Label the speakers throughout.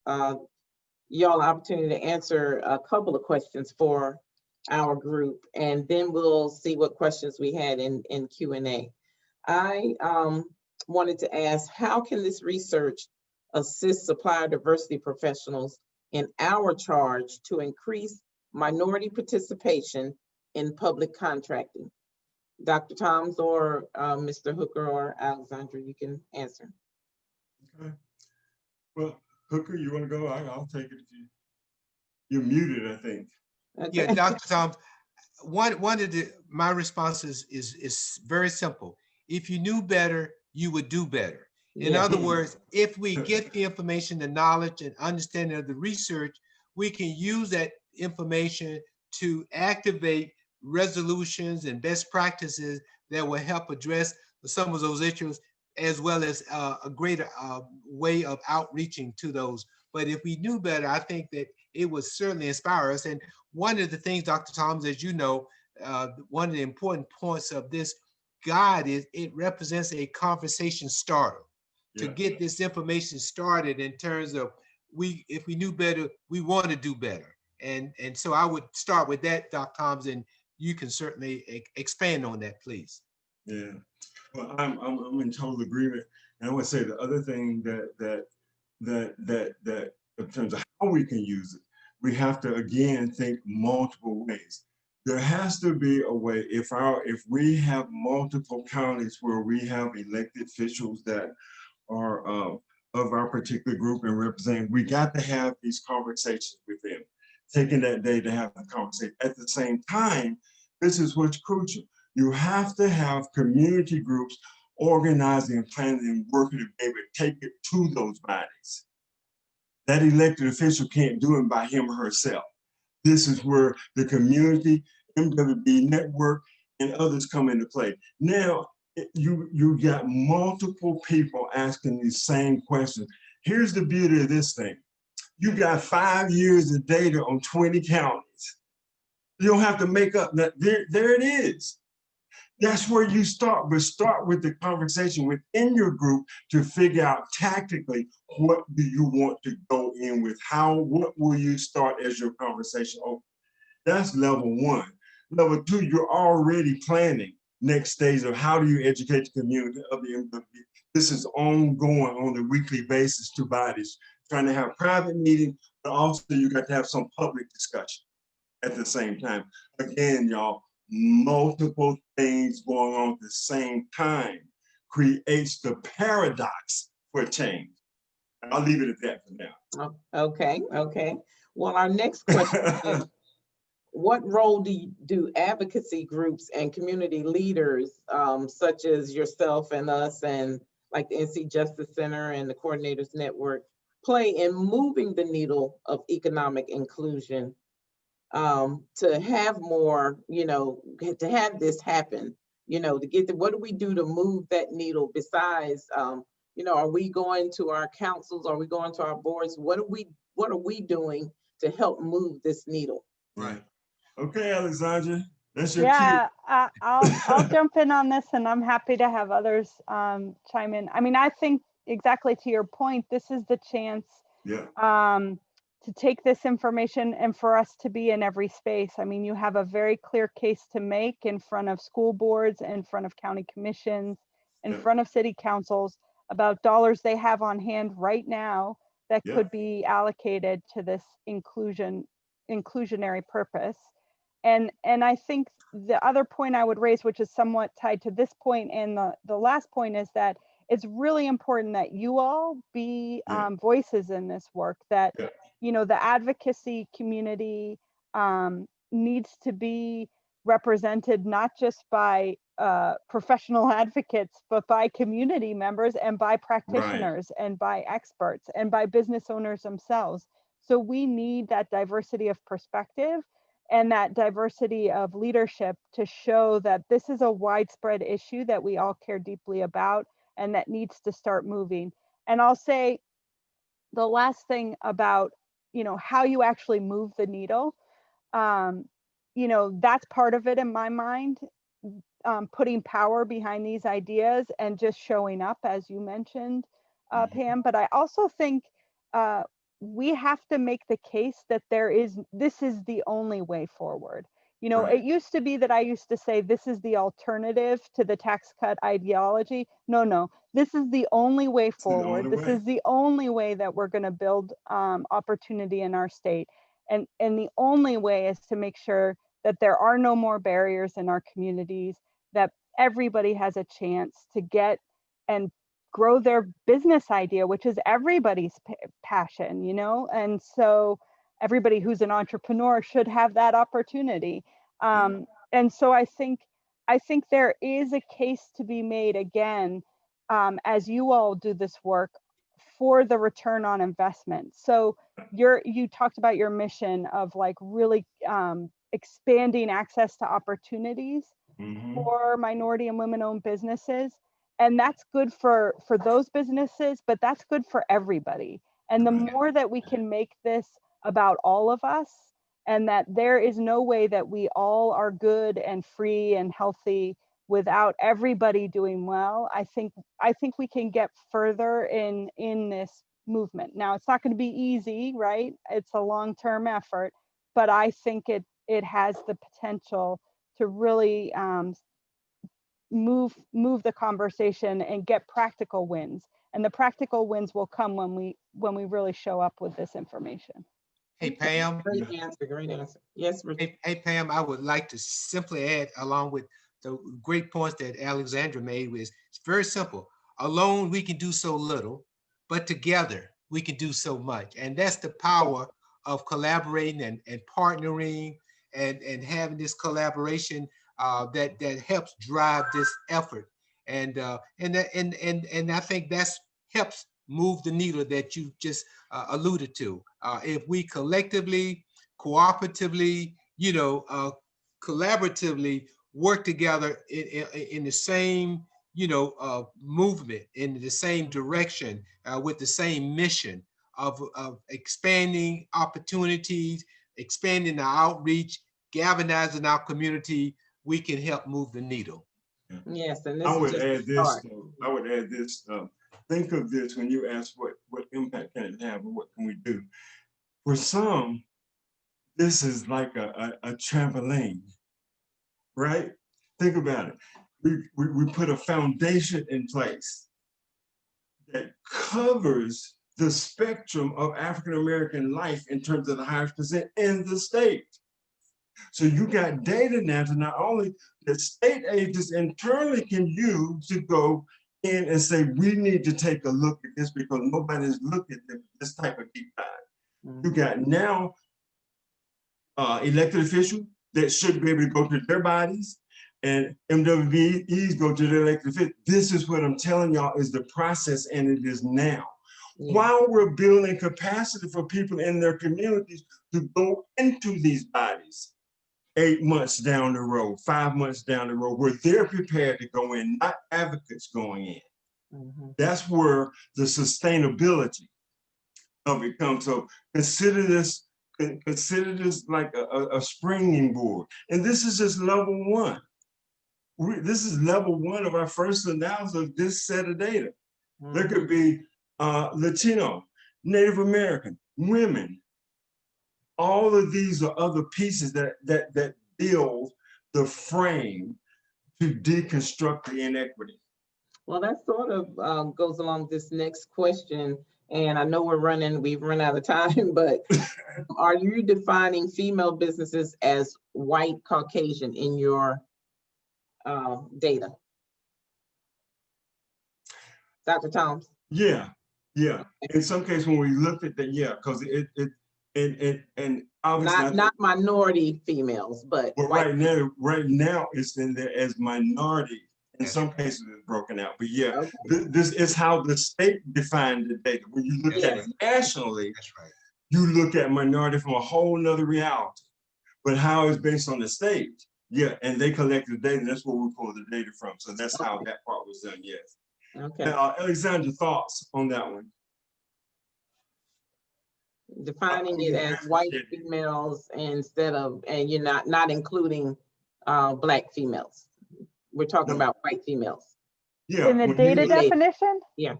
Speaker 1: y'all an opportunity to answer a couple of questions for our group, and then we'll see what questions we had in Q&A. I wanted to ask, how can this research assist supplier diversity professionals in our charge to increase minority participation in public contracting? Dr. Toms or Mr. Hooker or Alexandra, you can answer.
Speaker 2: Okay. Well, Hooker, you want to go? I'll take it if you're muted, I think.
Speaker 1: Okay.
Speaker 3: Yeah, Dr. Toms, one of my responses is very simple. If you knew better, you would do better. In
Speaker 1: Yeah.
Speaker 3: other words, if we get the information, the knowledge and understanding of the research, we can use that information to activate resolutions and best practices that will help address some of those issues, as well as a greater way of outreaching to those. But if we knew better, I think that it would certainly inspire us. And one of the things, Dr. Toms, as you know, one of the important points of this guide is it represents a conversation starter to get this information started in terms of if we knew better, we want to do better. And so I would start with that, Dr. Toms, and you can certainly expand on that, please.
Speaker 2: Yeah, well, I'm in total agreement. And I would say the other thing that in terms of how we can use it, we have to again think multiple ways. There has to be a way, if we have multiple counties where we have elected officials that are of our particular group and representing, we got to have these conversations with them, taking that day to have the conversation. At the same time, this is what's crucial. You have to have community groups organizing and planning and working to be able to take it to those bodies. That elected official can't do it by him or herself. This is where the community, MWB network, and others come into play. Now, you got multiple people asking these same questions. Here's the beauty of this thing. You got 5 years of data on 20 counties. You don't have to make up that. There it is. That's where you start, but start with the conversation within your group to figure out tactically, what do you want to go in with? What will you start as your conversation open? That's level one. Level two, you're already planning next stage of how do you educate the community of the MWB. This is ongoing on a weekly basis to bodies, trying to have private meetings, but also you got to have some public discussion at the same time. Again, y'all, multiple things going on at the same time creates the paradox for change. And I'll leave it at that for now.
Speaker 1: Okay. Well, our next question is, what role do advocacy groups and community leaders, such as yourself and us and like the NC Justice Center and the Coordinators Network, play in moving the needle of economic inclusion, to have more, to have this happen, to get what do we do to move that needle besides, are we going to our councils? Are we going to our boards? What are we doing to help move this needle?
Speaker 2: Right. Okay, Alexandra, that's your
Speaker 4: Yeah,
Speaker 2: cue.
Speaker 4: I'll jump in on this, and I'm happy to have others chime in. I mean, I think exactly to your point, this is the chance to take this information and for us to be in every space. I mean, you have a very clear case to make in front of school boards, in front of county commissions, in front of city councils about dollars they have on hand right now that could be allocated to this inclusionary purpose. And I think the other point I would raise, which is somewhat tied to this point and the last point, is that it's really important that you all be voices in this work, that the advocacy community needs to be represented not just by professional advocates, but by community members and by practitioners and by experts and by business owners themselves. So we need that diversity of perspective and that diversity of leadership to show that this is a widespread issue that we all care deeply about and that needs to start moving. And I'll say the last thing about, how you actually move the needle, that's part of it in my mind, putting power behind these ideas and just showing up, as you mentioned, Pam. But I also think we have to make the case that this is the only way forward. You know,
Speaker 2: Right.
Speaker 4: it used to be that I used to say this is the alternative to the tax cut ideology. No, this is the only way
Speaker 2: It's the
Speaker 4: forward.
Speaker 2: only
Speaker 4: This
Speaker 2: way.
Speaker 4: is the only way that we're going to build opportunity in our state. And the only way is to make sure that there are no more barriers in our communities, that everybody has a chance to get and grow their business idea, which is everybody's passion, you know? And so everybody who's an entrepreneur should have that opportunity. And so I think there is a case to be made again, as you all do this work, for the return on investment. So you talked about your mission of like really expanding access to opportunities
Speaker 2: Mhm.
Speaker 4: for minority and women-owned businesses. And that's good for those businesses, but that's good for everybody. And the
Speaker 2: Right.
Speaker 4: more that we can make this about all of us, and that there is no way that we all are good and free and healthy without everybody doing well, I think we can get further in this movement. Now, it's not going to be easy, right? It's a long-term effort, but I think it has the potential to really move the conversation and get practical wins. And the practical wins will come when we really show up with this information.
Speaker 3: Hey, Pam.
Speaker 1: Great answer, great answer. Yes, Richard.
Speaker 3: Hey, Pam, I would like to simply add, along with the great points that Alexandra made, was it's very simple. Alone, we can do so little, but together we can do so much. And that's the power of collaborating and partnering and having this collaboration that helps drive this effort. And I think that's helps move the needle that you just alluded to. If we collectively, cooperatively, collaboratively work together in the same, movement, in the same direction, with the same mission of expanding opportunities, expanding our outreach, galvanizing our community, we can help move the needle.
Speaker 1: Yes, and
Speaker 2: I
Speaker 1: this is
Speaker 2: would
Speaker 1: just a
Speaker 2: add this.
Speaker 1: start.
Speaker 2: I would add this. Think of this when you ask what impact can it have, or what can we do? For some, this is like a trampoline, right? Think about it. We put a foundation in place that covers the spectrum of African-American life in terms of the highest percent in the state. So you got data now to not only the state agents internally can use to go in and say, we need to take a look at this because nobody's looked at this type of deep dive. You got now elected officials that should be able to go to their bodies, and MWBEs go to their elected officials. This is what I'm telling y'all is the process, and it is now.
Speaker 1: Yeah.
Speaker 2: While we're building capacity for people in their communities to go into these bodies 8 months down the road, 5 months down the road, where they're prepared to go in, not advocates going in. That's where the sustainability of it comes. So consider this like a springing board. And this is just level one. This is level one of our first analysis of this set of data. There could be Latino, Native American, women. All of these are other pieces that build the frame to deconstruct the inequity.
Speaker 1: Well, that sort of goes along this next question. And I know we've run out of time, but are you defining female businesses as white Caucasian in your data? Dr. Thomas?
Speaker 2: Yeah. In some cases, when we looked at that, because and obviously
Speaker 1: not minority females, but
Speaker 2: right now it's in there as minority. In some cases, it's broken out. But yeah, okay. This is how the state defined the data. When you look at it nationally,
Speaker 3: that's right.
Speaker 2: You look at minority from a whole nother reality. But how it's based on the state, and they collected the data. That's where we pull the data from. So that's how that part was done. Yes.
Speaker 1: Okay.
Speaker 2: Alexandra, thoughts on that one?
Speaker 1: Defining it as white females instead of, and you're not including Black females. We're talking about white females.
Speaker 2: Yeah.
Speaker 4: In the data definition?
Speaker 1: Yeah.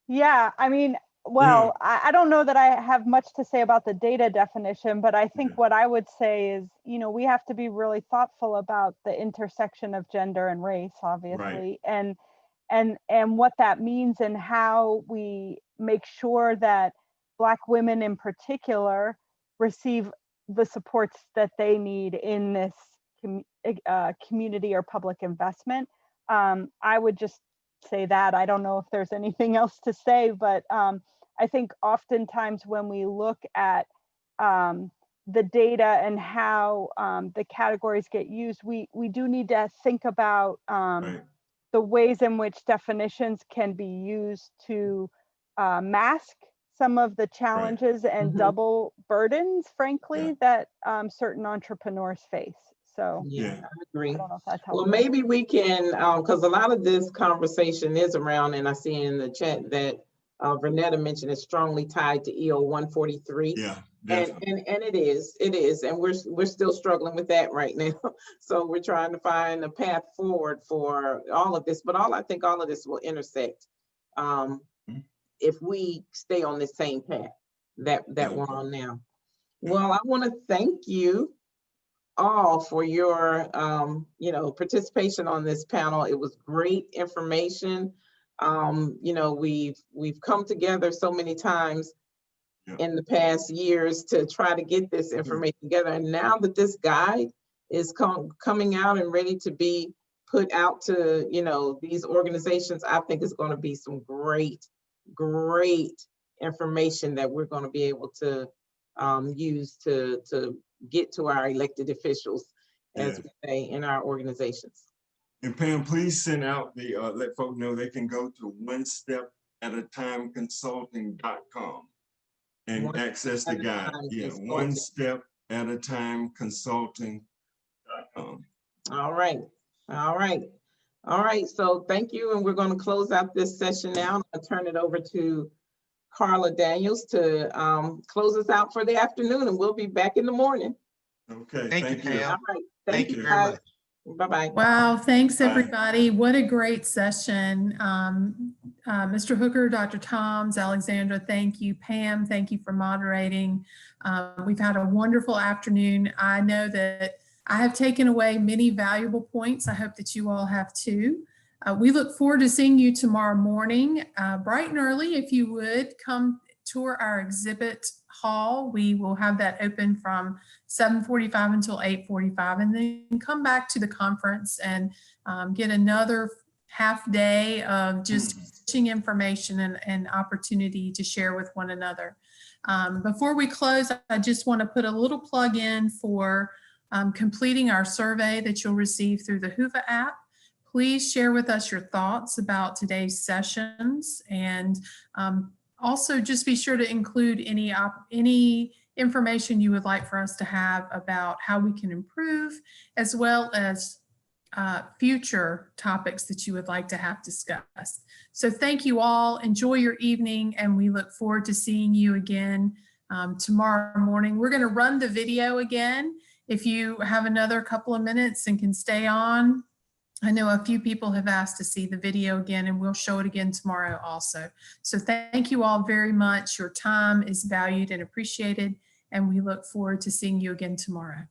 Speaker 4: Yeah, I mean, Well, I don't know that I have much to say about the data definition, but I think
Speaker 2: Yeah.
Speaker 4: what I would say is, we have to be really thoughtful about the intersection of gender and race, obviously, and what that means and how we make sure that Black women in particular receive the supports that they need in this community or public investment. I would just say that. I don't know if there's anything else to say, but I think oftentimes when we look at the data and how the categories get used, we do need to think about the ways in which definitions can be used to mask some of the challenges and
Speaker 1: Mhm.
Speaker 4: double burdens, frankly, that certain entrepreneurs face. So
Speaker 1: Yeah, I agree.
Speaker 4: I don't know if that's helpful.
Speaker 1: Well, maybe we can, because a lot of this conversation is around, and I see in the chat that Vernetta mentioned is strongly tied to EO 143.
Speaker 2: Yeah,
Speaker 1: And
Speaker 2: definitely.
Speaker 1: it is, and we're still struggling with that right now. So we're trying to find a path forward for all of this, but I think all of this will intersect if we stay on the same path that we're on now. Well, I want to thank you all for your participation on this panel. It was great information. We've come together so many times in the past years to try to get this information together. And now that this guide is coming out and ready to be put out to, these organizations, I think it's going to be some great information that we're going to be able to use to get to our elected officials, as we say, in our organizations.
Speaker 2: And Pam, please send out the, let folks know they can go to onestepatattimeconsulting.com and access the guide. Yeah, onestepatattimeconsulting.com.
Speaker 1: All right. So thank you. And we're going to close out this session now. I'll turn it over to Carla Daniels to close us out for the afternoon, and we'll be back in the morning.
Speaker 2: Okay,
Speaker 3: Thank you, Pam.
Speaker 1: All right.
Speaker 3: Thank you very
Speaker 1: guys.
Speaker 3: much.
Speaker 1: Bye-bye.
Speaker 5: Wow, thanks everybody. What a great session. Mr. Hooker, Dr. Toms, Alexandra, thank you. Pam, thank you for moderating. We've had a wonderful afternoon. I know that I have taken away many valuable points. I hope that you all have too. We look forward to seeing you tomorrow morning, bright and early. If you would come tour our exhibit hall, we will have that open from 7:45 until 8:45, and then come back to the conference and get another half day of just teaching information and opportunity to share with one another. Before we close, I just want to put a little plug in for completing our survey that you'll receive through the Whova app. Please share with us your thoughts about today's sessions, and also just be sure to include any information you would like for us to have about how we can improve, as well as future topics that you would like to have discussed. So thank you all. Enjoy your evening, and we look forward to seeing you again tomorrow morning. We're going to run the video again. If you have another couple of minutes and can stay on, I know a few people have asked to see the video again, and we'll show it again tomorrow also. So thank you all very much. Your time is valued and appreciated, and we look forward to seeing you again tomorrow.